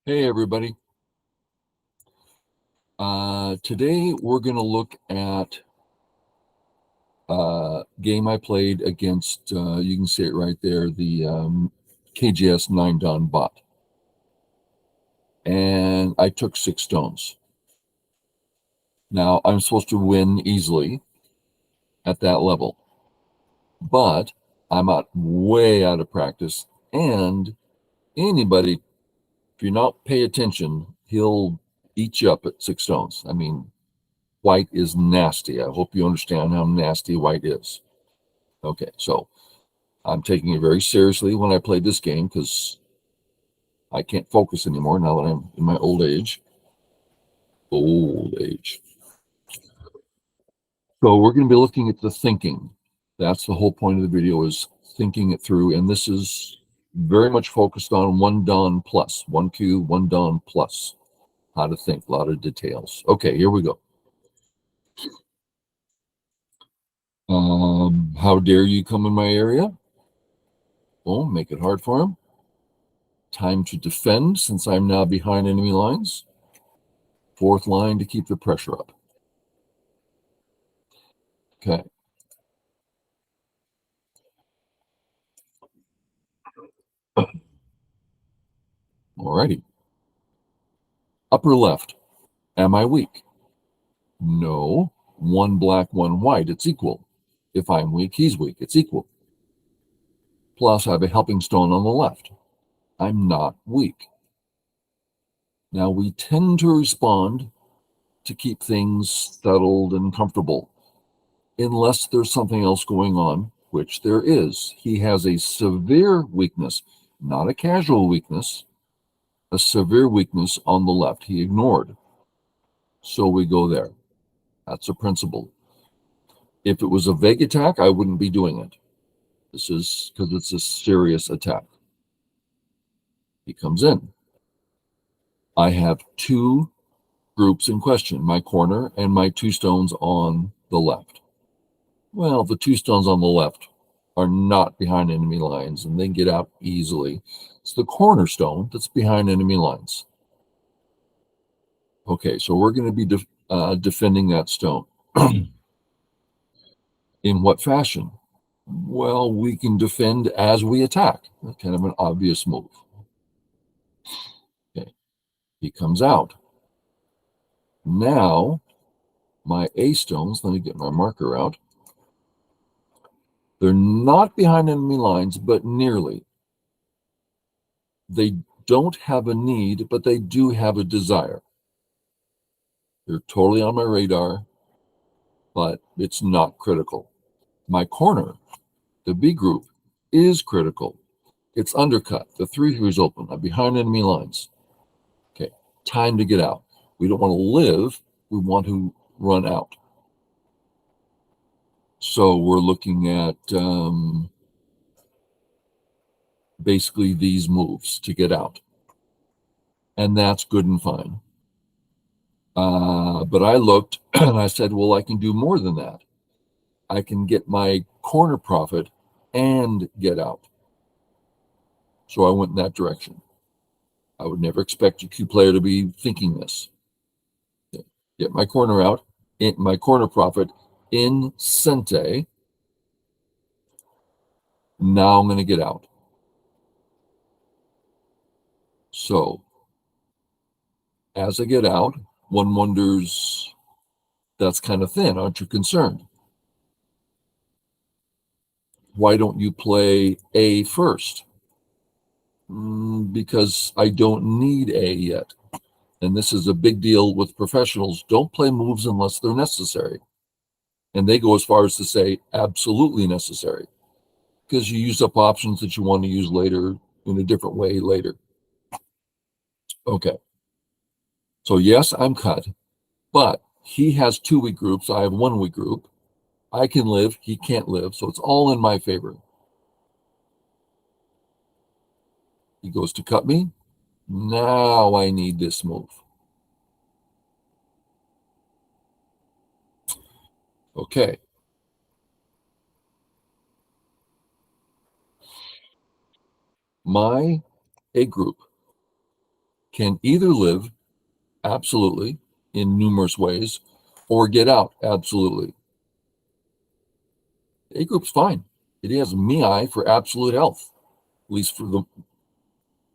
Hey everybody. Today we're going to look at a game I played against, you can see it right there, the KGS 9 Dan bot. And I took 6 stones. Now, I'm supposed to win easily at that level, but I'm way out of practice. And anybody, if you're not pay attention, he'll eat you up at 6 stones. I mean, white is nasty. I hope you understand how nasty white is. Okay, so I'm taking it very seriously when I play this game because I can't focus anymore now that I'm in my old age. Old age. So we're going to be looking at the thinking. That's the whole point of the video, is thinking it through. And this is very much focused on 1 Dan plus, 1Q, 1 Dan plus. How to think, a lot of details. Okay, here we go. How dare you come in my area? Well, make it hard for him. Time to defend, since I'm now behind enemy lines. 4th line to keep the pressure up. Okay. Alrighty. Upper left. Am I weak? No. 1 black, 1 white. It's equal. If I'm weak, he's weak. It's equal. Plus, I have a helping stone on the left. I'm not weak. Now, we tend to respond to keep things settled and comfortable, unless there's something else going on, which there is. He has a severe weakness, not a casual weakness, a severe weakness on the left. He ignored. So we go there. That's a principle. If it was a vague attack, I wouldn't be doing it. This is because it's a serious attack. He comes in. I have 2 groups in question, my corner and my 2 stones on the left. Well, the 2 stones on the left are not behind enemy lines, and they get out easily. It's the cornerstone that's behind enemy lines. Okay, so we're going to be defending that stone. In what fashion? Well, we can defend as we attack. That's kind of an obvious move. Okay, he comes out. Now, my A stones, let me get my marker out. They're not behind enemy lines, but nearly. They don't have a need, but they do have a desire. They're totally on my radar, but it's not critical. My corner, the B group, is critical. It's undercut. The 3-3 is open. I'm behind enemy lines. Okay, time to get out. We don't want to live. We want to run out. So we're looking at basically these moves to get out. And that's good and fine. But I looked and I said, well, I can do more than that. I can get my corner profit and get out. So I went in that direction. I would never expect a Q player to be thinking this. Get my corner out, my corner profit in Sente. Now I'm going to get out. So as I get out, one wonders, that's kind of thin. Aren't you concerned? Why don't you play A first? Because I don't need A yet. And this is a big deal with professionals. Don't play moves unless they're necessary. And they go as far as to say absolutely necessary, because you use up options that you want to use later in a different way later. Okay. So yes, I'm cut, but he has 2 weak groups. I have 1 weak group. I can live. He can't live. So it's all in my favor. He goes to cut me. Now I need this move. Okay. My A group can either live absolutely in numerous ways or get out absolutely. A group's fine. It has MI for absolute health, at least for the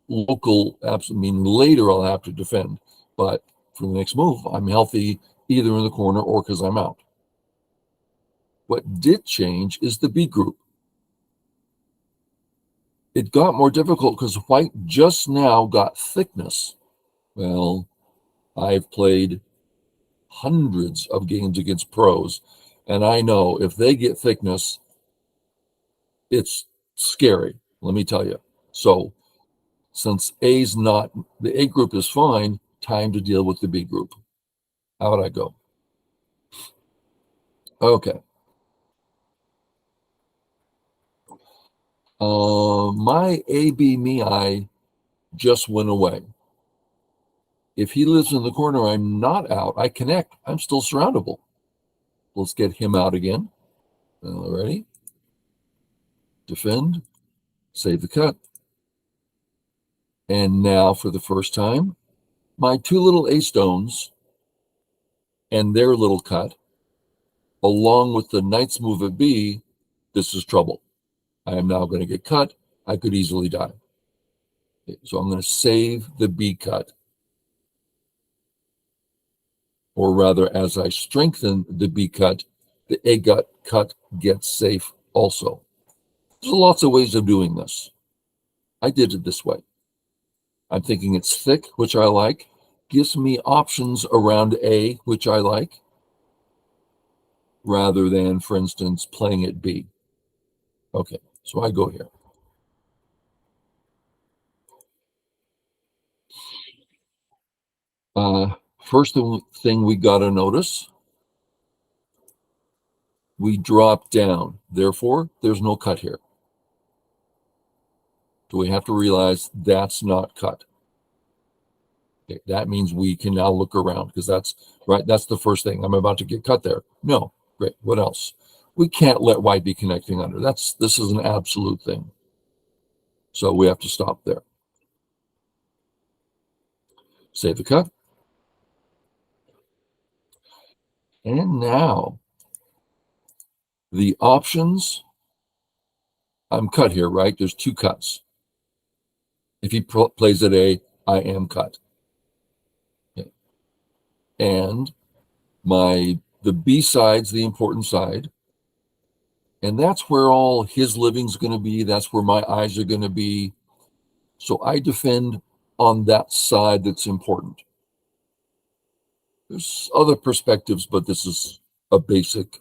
local absolute. I mean, later I'll have to defend, but for the next move, I'm healthy either in the corner or because I'm out. What did change is the B group. It got more difficult because white just now got thickness. Well, I've played hundreds of games against pros, and I know if they get thickness, it's scary, let me tell you. So since A's not, the A group is fine, time to deal with the B group. How would I go? Okay. My AB me just went away. If he lives in the corner, I'm not out. I connect. I'm still surroundable. Let's get him out again. Ready? Defend. Save the cut. And now for the first time, my two little A stones and their little cut, along with the knight's move at B, this is trouble. I am now going to get cut. I could easily die. Okay, so I'm going to save the B cut. Or rather, as I strengthen the B cut, the A cut gets safe also. There's lots of ways of doing this. I did it this way. I'm thinking it's thick, which I like. Gives me options around A, which I like, rather than, for instance, playing at B. Okay, so I go here. First thing we got to notice, we drop down. Therefore, there's no cut here. So we have to realize that's not cut. Okay, that means we can now look around because that's right. That's the first thing. I'm about to get cut there. No, great. What else? We can't let white be connecting under. This is an absolute thing. So we have to stop there. Save the cut. And now the options. I'm cut here, right? There's two cuts. If he plays at A, I am cut. Okay. And the B side's the important side. And that's where all his living's going to be. That's where my eyes are going to be. So I defend on that side that's important. There's other perspectives, but this is a basic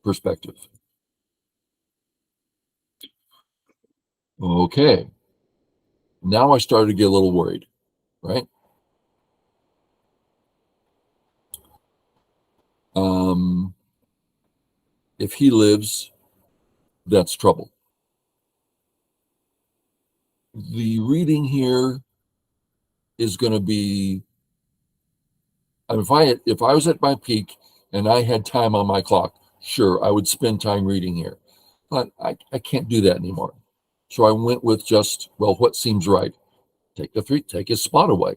perspective. Okay. Now I started to get a little worried, right? If he lives, that's trouble. The reading here is going to be, if I was at my peak and I had time on my clock, sure, I would spend time reading here. But I can't do that anymore. So I went with just, well, what seems right? Take his spot away.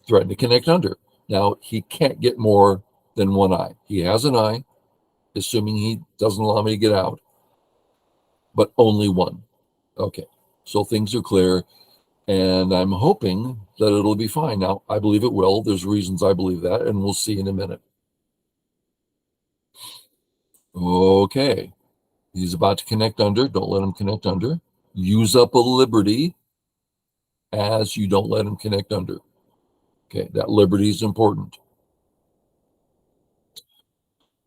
Threaten to connect under. Now, he can't get more than one eye. He has an eye, assuming he doesn't allow me to get out, but only one. Okay, so things are clear, and I'm hoping that it'll be fine. Now, I believe it will. There's reasons I believe that, and we'll see in a minute. Okay, he's about to connect under. Don't let him connect under. Use up a liberty as you don't let him connect under. Okay, that liberty is important.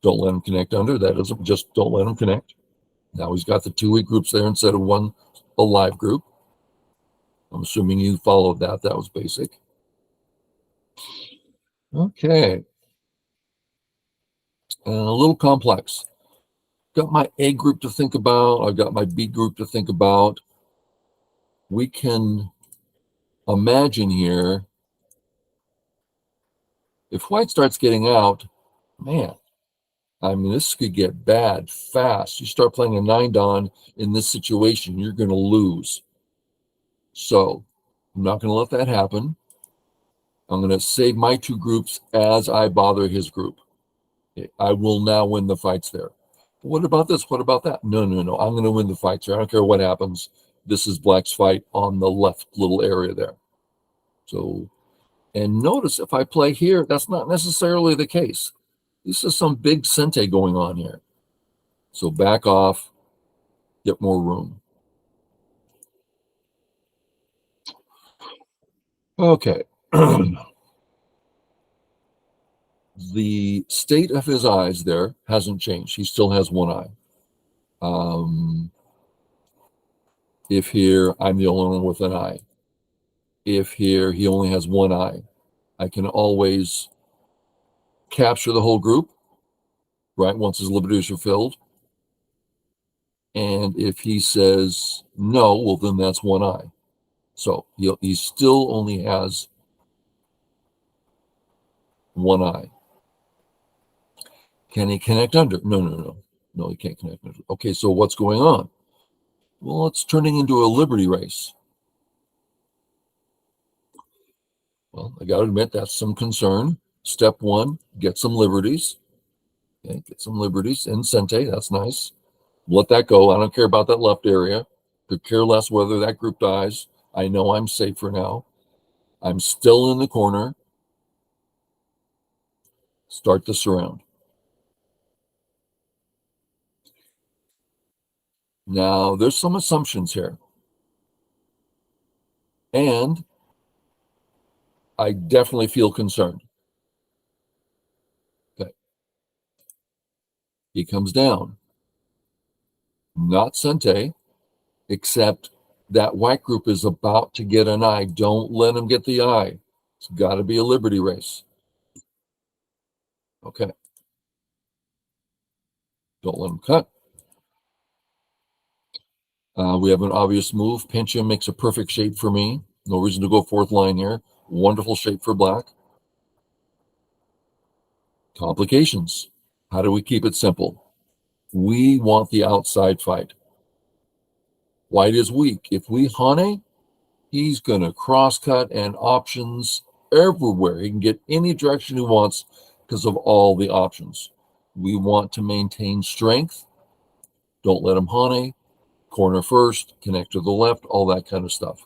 Don't let him connect under. That isn't just don't let him connect. Now he's got the 2 weak groups there instead of one alive group. I'm assuming you followed that. That was basic. Okay. And a little complex. Got my A group to think about. I've got my B group to think about. We can imagine here, if white starts getting out, man, I mean, this could get bad fast. You start playing a 9 Don in this situation, you're going to lose. So I'm not going to let that happen. I'm going to save my two groups as I bother his group. I will now win the fights there. What about this? What about that? No. I'm going to win the fights here. I don't care what happens. This is black's fight on the left little area there. So, and notice if I play here, that's not necessarily the case. This is some big sente going on here. So back off, get more room. Okay. The state of his eyes there hasn't changed. He still has one eye. If here, I'm the only one with an eye. If here, he only has one eye. I can always capture the whole group, right, once his liberties are filled. And if he says no, well, then that's one eye. So he still only has one eye. Can he connect under? No. No, he can't connect under. Okay, so what's going on? Well, it's turning into a liberty race. Well, I got to admit, that's some concern. Step one, get some liberties. Okay, get some liberties in Sente. That's nice. Let that go. I don't care about that left area. Could care less whether that group dies. I know I'm safe for now. I'm still in the corner. Start the surround. Now, there's some assumptions here. And I definitely feel concerned. Okay. He comes down. Not Sente, except that white group is about to get an eye. Don't let him get the eye. It's got to be a liberty race. Okay. Don't let him cut. We have an obvious move. Pinch him makes a perfect shape for me. No reason to go fourth line here. Wonderful shape for black. Complications. How do we keep it simple? We want the outside fight. White is weak. If we Hane, he's going to cross-cut and options everywhere. He can get any direction he wants because of all the options. We want to maintain strength. Don't let him Hane. Corner first, connect to the left, all that kind of stuff.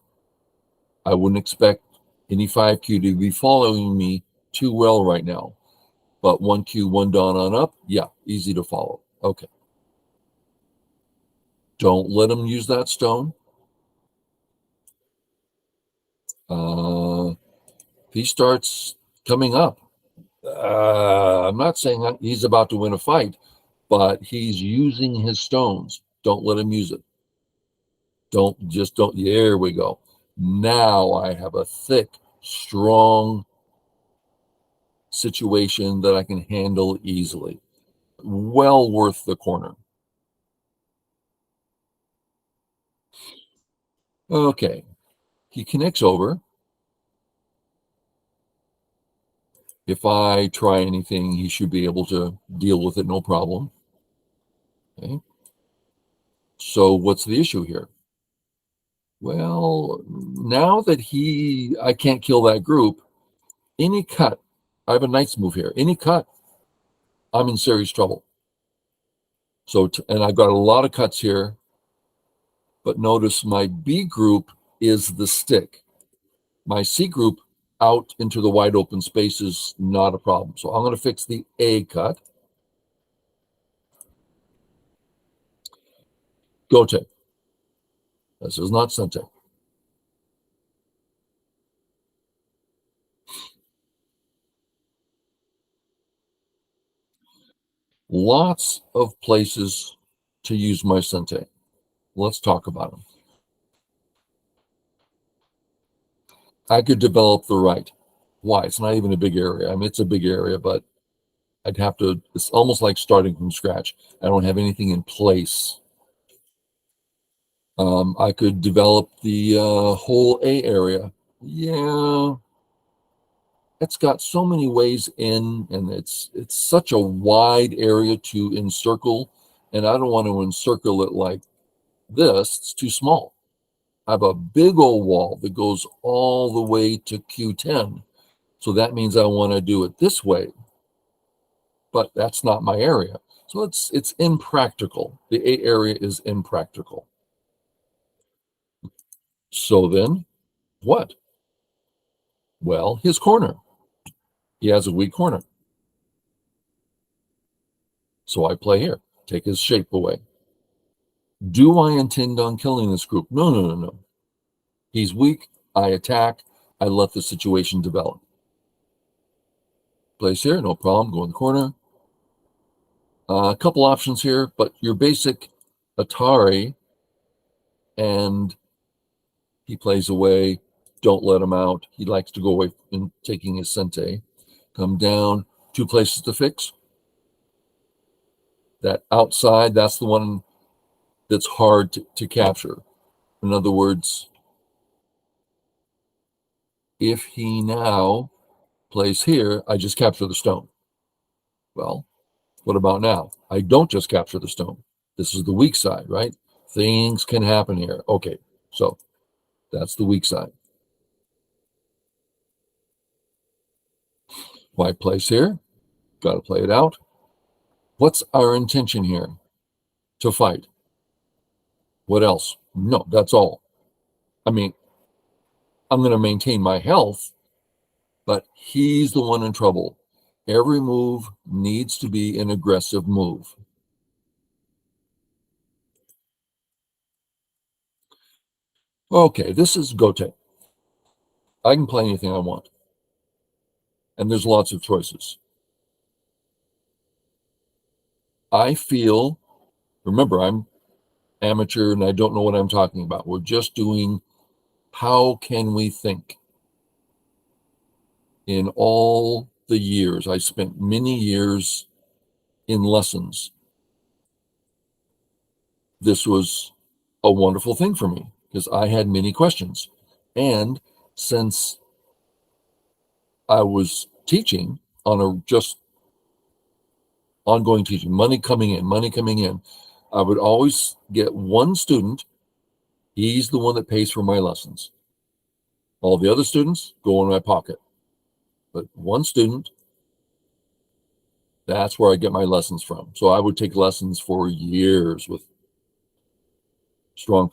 I wouldn't expect any 5Q to be following me too well right now. But 1Q, 1 dawn on up, yeah, easy to follow. Okay. Don't let him use that stone. If he starts coming up, I'm not saying he's about to win a fight, but he's using his stones. Don't let him use it. Don't. There we go. Now I have a thick, strong situation that I can handle easily. Well worth the corner. Okay. He connects over. If I try anything, he should be able to deal with it, no problem. Okay. So what's the issue here? Well, now that I can't kill that group, any cut, I have a knight's move here. Any cut, I'm in serious trouble. So, and I've got a lot of cuts here, but notice my B group is the stick. My C group out into the wide open space is not a problem. So I'm going to fix the A cut. Gote. This is not Sente. Lots of places to use my Sente. Let's talk about them. I could develop the right. Why? It's not even a big area. I mean, it's a big area, but I'd have to, it's almost like starting from scratch. I don't have anything in place. I could develop the whole A area. Yeah, it's got so many ways in, and it's such a wide area to encircle, and I don't want to encircle it like this. It's too small. I have a big old wall that goes all the way to Q10. So that means I want to do it this way, but that's not my area. So it's impractical. The A area is impractical. So then what? Well, his corner. He has a weak corner. So I play here, take his shape away. Do I intend on killing this group? No, no, no, no. He's weak. I attack. I let the situation develop. Place here, no problem. Go in the corner. A couple options here, but your basic Atari, and he plays away. Don't let him out. He likes to go away in taking his sente. Come down. Two places to fix. That outside, that's the one that's hard to capture. In other words, if he now plays here, I just capture the stone. Well, what about now? I don't just capture the stone. This is the weak side, right? Things can happen here. Okay, so that's the weak side. White plays here. Got to play it out. What's our intention here? To fight. What else? No, that's all. I mean, I'm going to maintain my health, but he's the one in trouble. Every move needs to be an aggressive move. Okay, this is Gote. I can play anything I want, and there's lots of choices. I feel, remember, I'm amateur and I don't know what I'm talking about. We're just doing how can we think. In all the years, I spent many years in lessons. This was a wonderful thing for me because I had many questions. And since I was teaching on a just ongoing teaching, money coming in, I would always get one student. He's the one that pays for my lessons. All the other students go in my pocket. But one student, that's where I get my lessons from. So I would take lessons for years with strong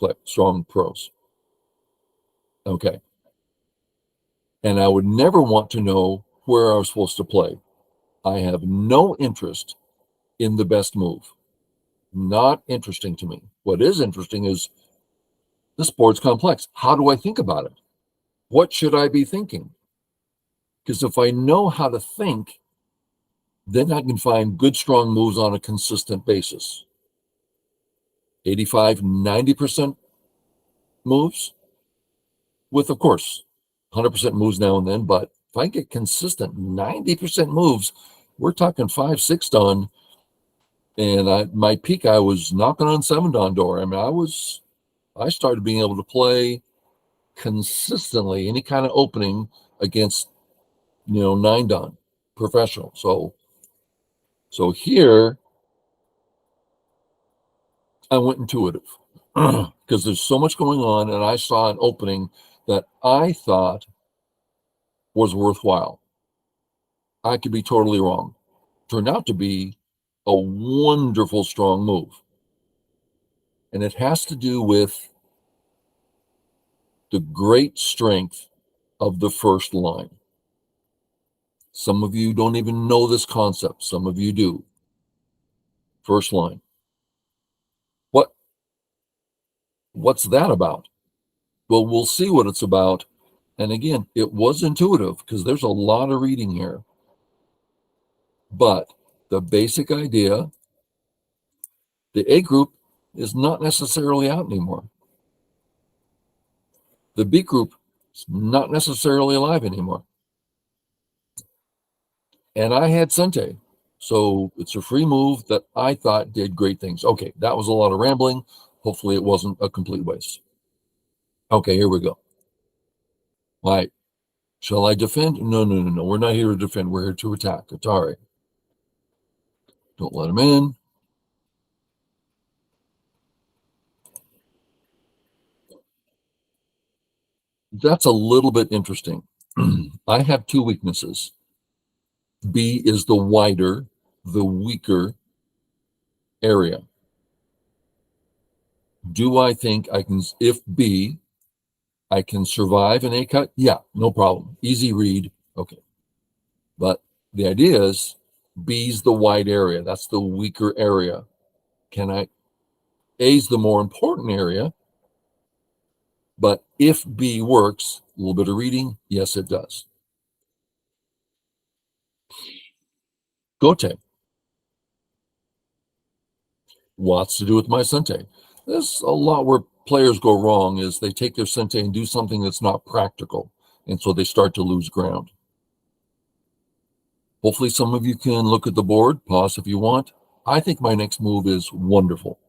pros. Okay. And I would never want to know where I was supposed to play. I have no interest in the best move. Not interesting to me. What is interesting is this board's complex. How do I think about it? What should I be thinking? Because if I know how to think, then I can find good, strong moves on a consistent basis. 85, 90% moves with, of course, 100% moves now and then. But if I get consistent 90% moves, we're talking 5, 6 done. And my peak, I was knocking on 7 dawn door. I mean, I started being able to play consistently any kind of opening against 9 dawn professional. So here I went intuitive because there's so much going on, and I saw an opening that I thought was worthwhile. I could be totally wrong. Turned out to be a wonderful, strong move. And it has to do with the great strength of the first line. Some of you don't even know this concept. Some of you do. First line. What's that about? Well, we'll see what it's about. And again, it was intuitive because there's a lot of reading here. But the basic idea, the A group is not necessarily out anymore. The B group is not necessarily alive anymore. And I had Sente. So it's a free move that I thought did great things. Okay, that was a lot of rambling. Hopefully it wasn't a complete waste. Okay, here we go. Right. Shall I defend? No, no, no, no. We're not here to defend. We're here to attack. Atari. Don't let him in. That's a little bit interesting. I have two weaknesses. B is the wider, the weaker area. Do I think I can, if B, I can survive an A cut? Yeah, no problem. Easy read. Okay. But the idea is B's the wide area. That's the weaker area. Can I? A's the more important area. But if B works, a little bit of reading, yes, it does. Gote. What's to do with my sente? There's a lot where players go wrong is they take their sente and do something that's not practical. And so they start to lose ground. Hopefully some of you can look at the board, pause if you want. I think my next move is wonderful.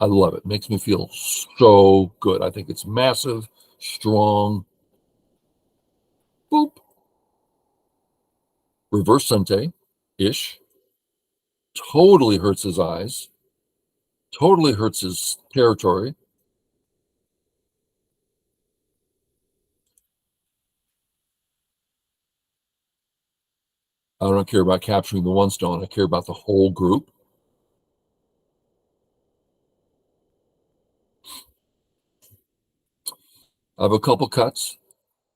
I love it. Makes me feel so good. I think it's massive, strong. Boop. Reverse sente-ish. Totally hurts his eyes. Totally hurts his territory. I don't care about capturing the one stone. I care about the whole group. I have a couple cuts.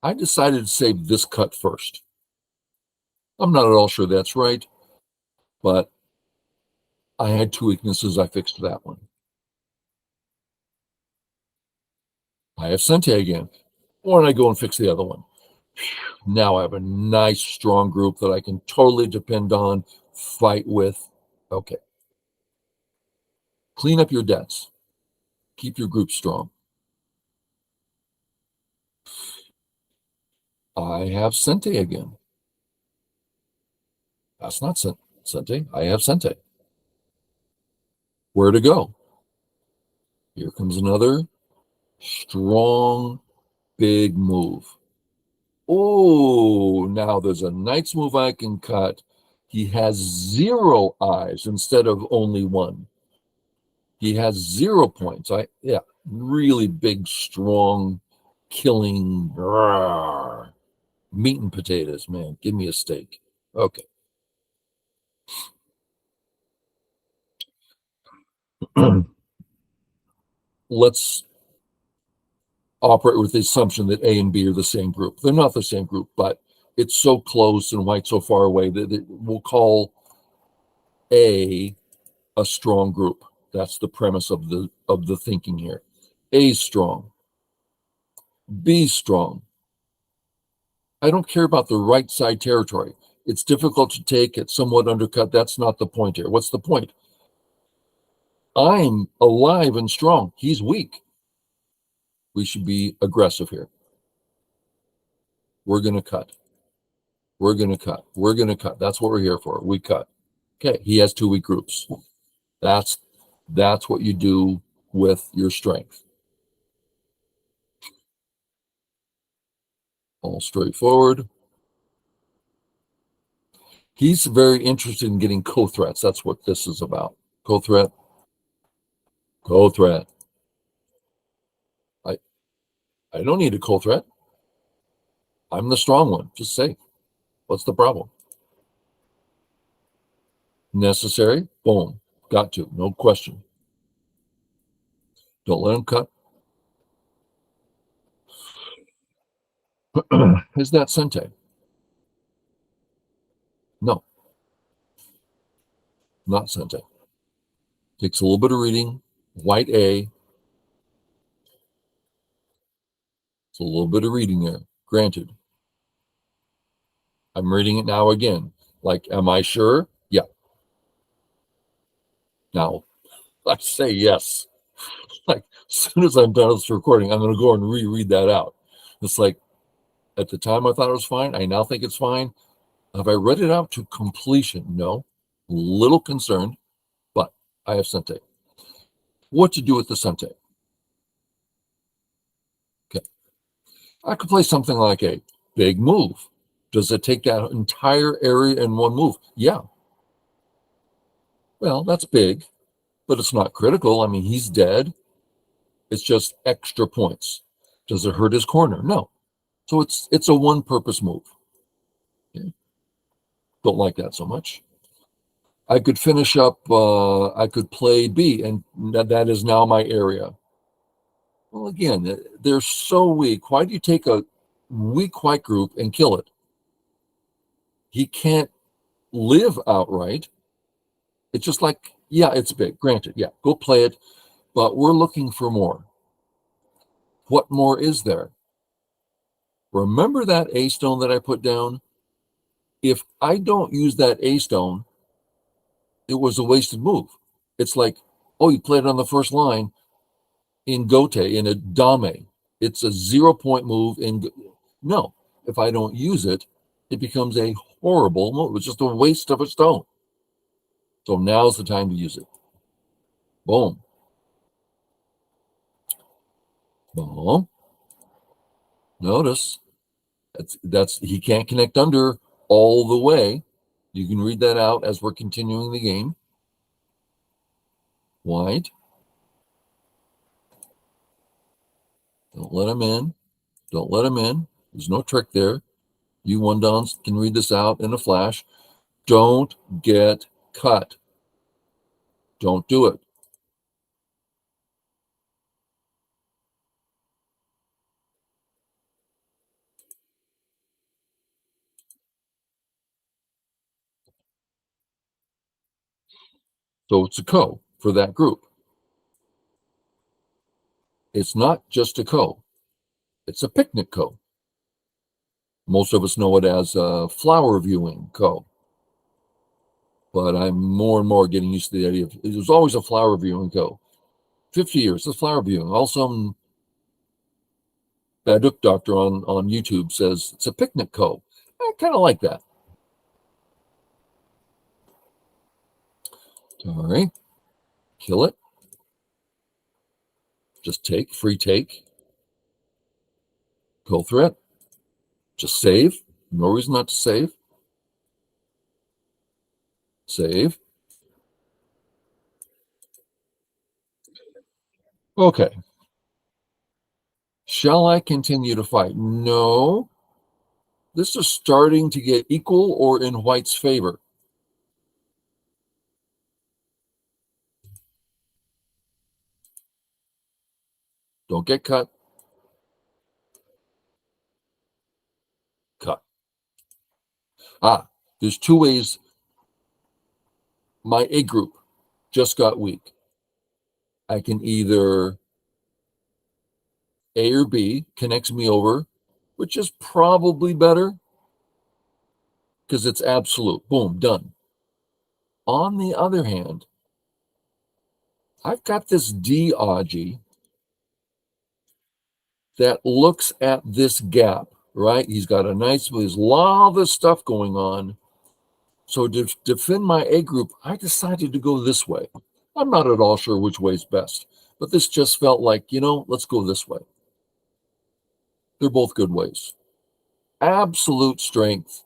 I decided to save this cut first. I'm not at all sure that's right, but I had two weaknesses. I fixed that one. I have sente again. Why don't I go and fix the other one? Now I have a nice, strong group that I can totally depend on, fight with. Okay. Clean up your debts. Keep your group strong. I have sente again. That's not sente. I have sente. Where to go? Here comes another strong, big move. Oh, now there's a knight's move I can cut. He has 0 eyes instead of only 1. He has 0 points. Yeah, really big, strong, killing meat and potatoes, man. Give me a steak. Okay. Let's operate with the assumption that A and B are the same group. They're not the same group, but it's so close and white so far away that we'll call A a strong group. That's the premise of the thinking here. A's strong. B's strong. I don't care about the right side territory. It's difficult to take. It's somewhat undercut. That's not the point here. What's the point? I'm alive and strong. He's weak. We should be aggressive here. We're going to cut. We're going to cut. We're going to cut. That's what we're here for. We cut. Okay. He has 2 weak groups. That's what you do with your strength. All straightforward. He's very interested in getting co-threats. That's what this is about. Co-threat. Co-threat. I don't need a co-threat. I'm the strong one. Just say, what's the problem? Necessary? Boom. Got to. No question. Don't let him cut. Is that sente? No, not sente. Takes a little bit of reading. White A. It's a little bit of reading there. Granted. I'm reading it now again. Like, am I sure? Yeah. Now, I say yes. Like, as soon as I'm done with this recording, I'm going to go and reread that out. It's like, at the time I thought it was fine. I now think it's fine. Have I read it out to completion? No. Little concerned, but I have sente. What to do with the sente? Okay. I could play something like a big move. Does it take that entire area in one move? Yeah. Well, that's big, but it's not critical. I mean, he's dead. It's just extra points. Does it hurt his corner? No. So it's a one-purpose move. Okay. Don't like that so much. I could finish up, I could play B, and that is now my area. Well, again, they're so weak. Why do you take a weak white group and kill it? He can't live outright. It's just like, yeah, it's big. Granted, yeah, go play it, but we're looking for more. What more is there? Remember that A stone that I put down? If I don't use that A stone, it was a wasted move. It's like, oh, you played it on the first line in Gote, in a Dame. It's a 0-point move. No, if I don't use it, it becomes a horrible move. It's just a waste of a stone. So now's the time to use it. Boom. Boom. Notice that's he can't connect under all the way. You can read that out as we're continuing the game. White. Don't let him in. Don't let him in. There's no trick there. You one downs can read this out in a flash. Don't get cut. Don't do it. So it's a ko for that group. It's not just a ko. It's a picnic ko. Most of us know it as a flower viewing ko. But I'm more and more getting used to the idea of it was always a flower viewing ko. 50 years, it's flower viewing. All some Baduk doctor on YouTube says it's a picnic ko. I kind of like that. All right. Kill it. Just take, free take. Go threat. Just save. No reason not to save. Save. Okay. Shall I continue to fight? No. This is starting to get equal or in white's favor. Don't get cut. Cut. There's two ways my A group just got weak. I can either A or B connects me over, which is probably better because it's absolute. Boom, done. On the other hand, I've got this D Aji that looks at this gap, right? He's got there's a lot of this stuff going on. So to defend my A group, I decided to go this way. I'm not at all sure which way is best, but this just felt like, let's go this way. They're both good ways. Absolute strength.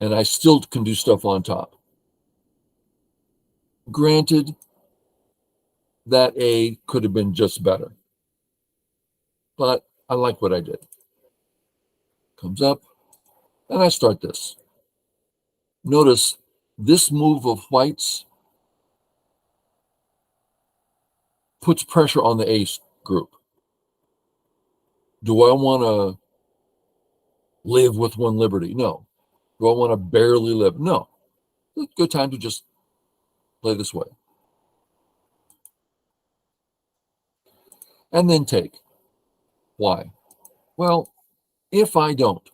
And I still can do stuff on top. Granted, that A could have been just better. But I like what I did. Comes up, and I start this. Notice this move of white's puts pressure on the ace group. Do I want to live with one liberty? No. Do I want to barely live? No. It's a good time to just play this way. And then take. Why? Well, if I don't,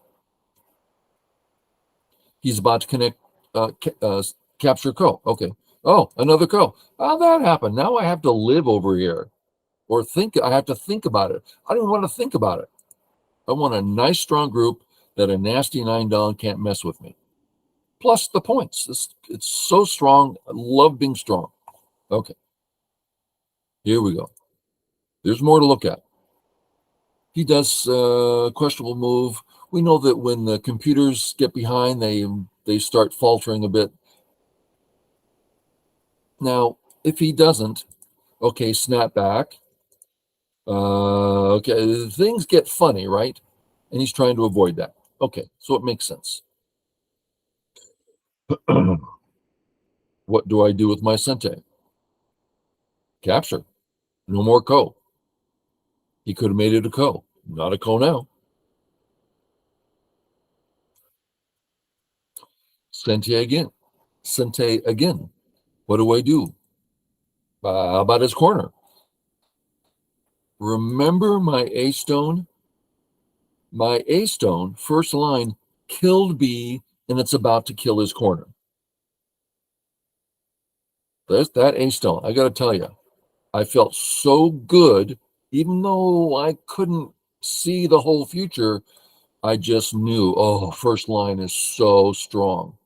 he's about to connect, capture ko. Okay. Oh, another ko. How'd that happen? Now I have to live over here or I have to think about it. I don't want to think about it. I want a nice, strong group that a nasty 9 can't mess with me. Plus the points. It's so strong. I love being strong. Okay. Here we go. There's more to look at. He does a questionable move. We know that when the computers get behind, they start faltering a bit. Now, if he doesn't, Okay, snap back. Okay, things get funny, right? And he's trying to avoid that. Okay, so it makes sense. What do I do with my sente? Capture. No more ko. He could have made it a ko. Not a ko now. Sente again. Sente again. What do I do? How about his corner? Remember my A stone? My A stone, first line, killed B, and it's about to kill his corner. There's that A stone. I got to tell you, I felt so good, even though I couldn't see the whole future. I just knew, oh, first line is so strong.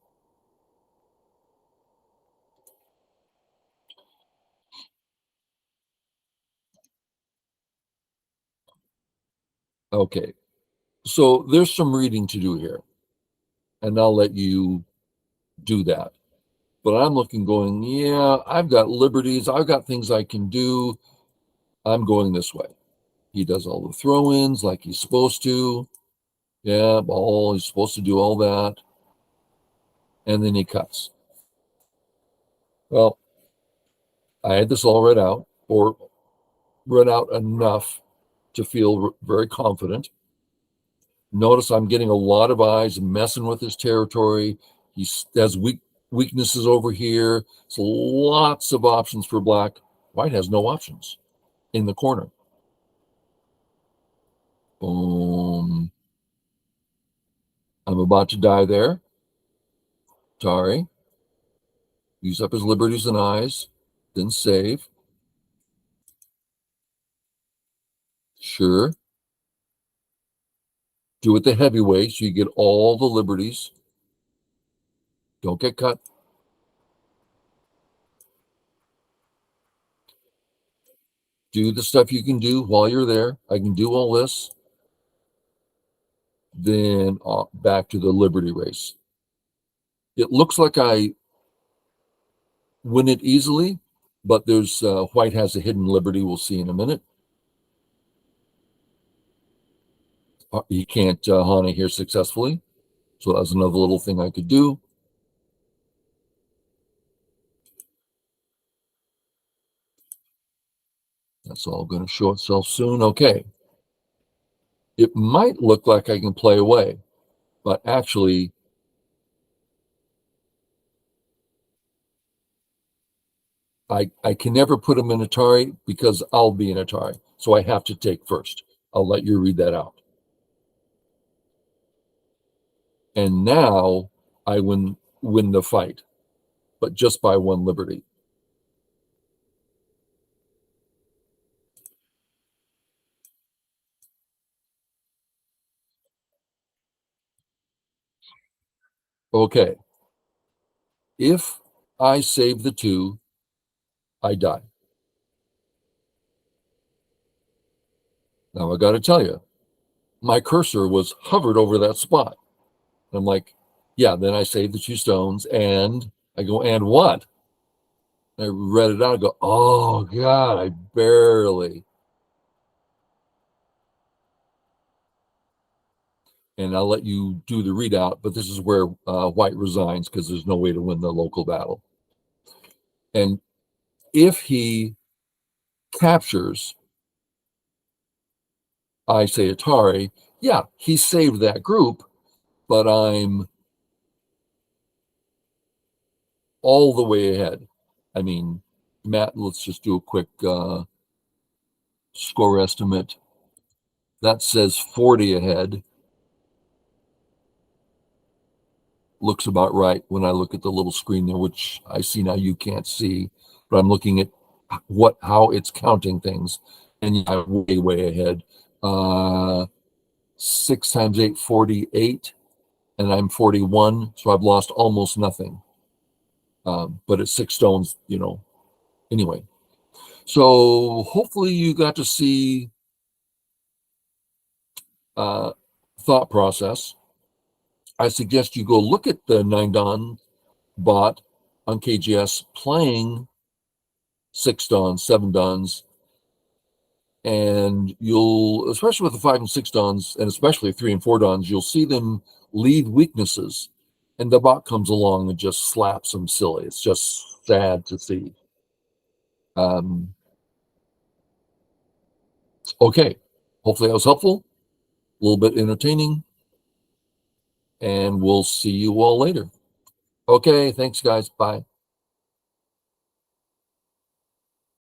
Okay, so there's some reading to do here, and I'll let you do that. But I'm looking, going, yeah, I've got liberties, I've got things I can do. I'm going this way. He does all the throw ins like he's supposed to. Yeah, ball, he's supposed to do all that. And then he cuts. Well, I had this all read out, or read out enough to feel very confident. Notice I'm getting a lot of eyes messing with his territory. He has weaknesses over here. So lots of options for black. White has no options in the corner. Boom. I'm about to die there. Sorry. Use up his liberties and eyes. Then save. Sure. Do it the heavy way so you get all the liberties. Don't get cut. Do the stuff you can do while you're there. I can do all this. Then back to the liberty race. It looks like I win it easily, but there's white has a hidden liberty. We'll see in a minute. He can't Hana here successfully. So that's another little thing I could do. That's all going to show itself soon. Okay. It might look like I can play away, but actually, I can never put him in Atari because I'll be in Atari. So I have to take first. I'll let you read that out. And now I win the fight, but just by one liberty. Okay. If I save the two, I die. Now I got to tell you, my cursor was hovered over that spot. And I'm like, yeah, then I save the two stones and I go, and what? I read it out. I go, oh God, I barely. And I'll let you do the readout, but this is where white resigns because there's no way to win the local battle. And if he captures, I say Atari, yeah, he saved that group, but I'm all the way ahead. I mean, Matt, let's just do a quick score estimate. That says 40 ahead. Looks about right when I look at the little screen there, which I see now you can't see, but I'm looking at how it's counting things, and yeah, way ahead. 6 times 8, 48, and I'm 41, so I've lost almost nothing. But it's 6 stones, Anyway, so hopefully you got to see uh, thought process. I suggest you go look at the 9 Dan bot on KGS playing 6 dons, 7 dons, and you'll, especially with the 5 and 6 dons, and especially 3 and 4 dons, you'll see them leave weaknesses, and the bot comes along and just slaps them silly. It's just sad to see. Okay, hopefully that was helpful, a little bit entertaining, and we'll see you all later. Okay, thanks guys, bye.